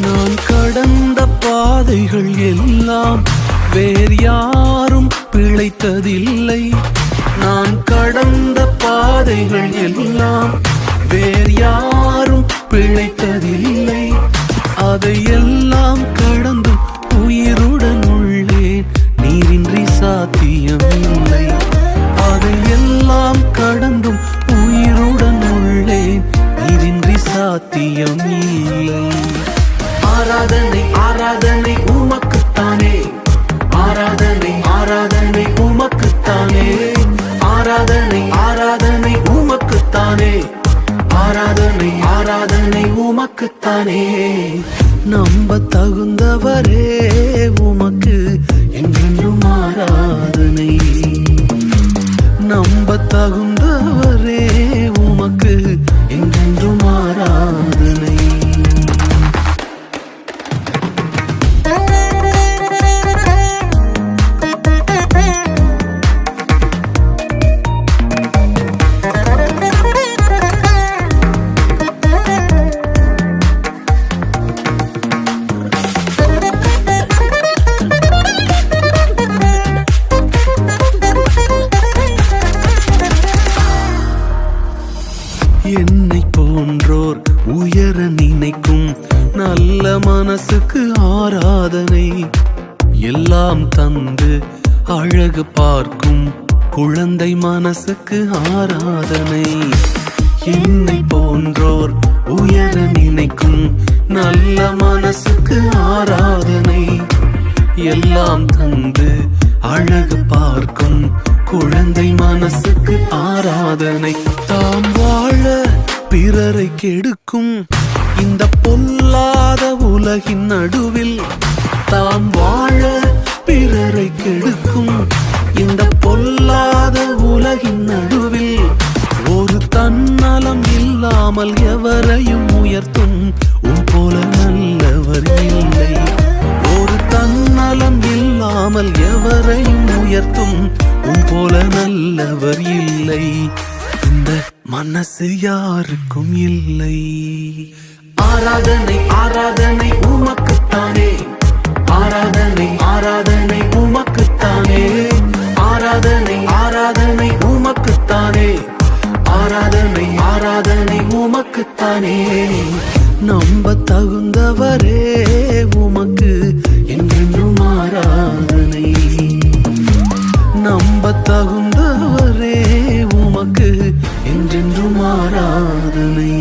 நான் கடந்த பாதைகள் எல்லாம் வேறு யாரும் பிழைத்ததில்லை. நான் கடந்த பாதைகள் எல்லாம் வேறு யாரும் பிழைத்ததில்லை. அதையெல்லாம் கடந்தும் உயிருடன் உள்ளேன், நீரின்றி சாத்தியமில்லை. அதையெல்லாம் கடந்தும் உயிருடன் உள்ளேன், நீரின்றி சாத்தியம் இல்லை. ஆராதனை ஆராதனை உமக்குத்தானே, ஆராதனை ஆராதனை உமக்குத்தானே, ஆராதனை ஆராதனை உமக்குத்தானே, ஆராதனை ஆராதனை உமக்குத்தானே. நம்ப தகுந்தவரே உமக்கு என்றென்றும் ஆராதனை. நம்ப தகுந்தவரே உமக்கு என்றென்றும் ஆராதனை. என்னை போன்றோர் உயர நினைக்கும் நல்ல மனசுக்கு ஆராதனை. எல்லாம் தந்து அழகு பார்க்கும் குழந்தை மனசுக்கு ஆராதனை. என்னை போன்றோர் உயர நினைக்கும் நல்ல மனசுக்கு ஆராதனை. எல்லாம் தந்து அழகு பார்க்கும் குழந்தை மனசுக்கு ஆராதனை. தாம் வாழ பிறரை கெடுக்கும் இந்த பொல்லாத உலகின் நடுவில், தாம் வாழ பிறரை கெடுக்கும் இந்த பொல்லாத உலகின் நடுவில், ஒரு தன்னலம் இல்லாமல் எவரையும் உயர்த்தும் உன் போல நல்லவர் இல்லை. ஒரு தன்னலம் இல்லாமல் எவரையும் உயர்த்தும் உன் போல நல்லவர் இல்லை. இந்த மனசு யாருக்கும் இல்லை. ஆராதனை ஆராதனை உமக்குத்தானே, ஆராதனை ஆராதனை உமக்குத்தானே, ஆராதனை ஆராதனை உமக்குத்தானே, ஆராதனை ஆராதனை உமக்குத்தானே. நம்ப தகுந்தவரே உமக்கு என்றென்றும் ஆராதனை. நம்ப தகுந்தவரே உமக்கு என்றென்றும் ஆராதனை.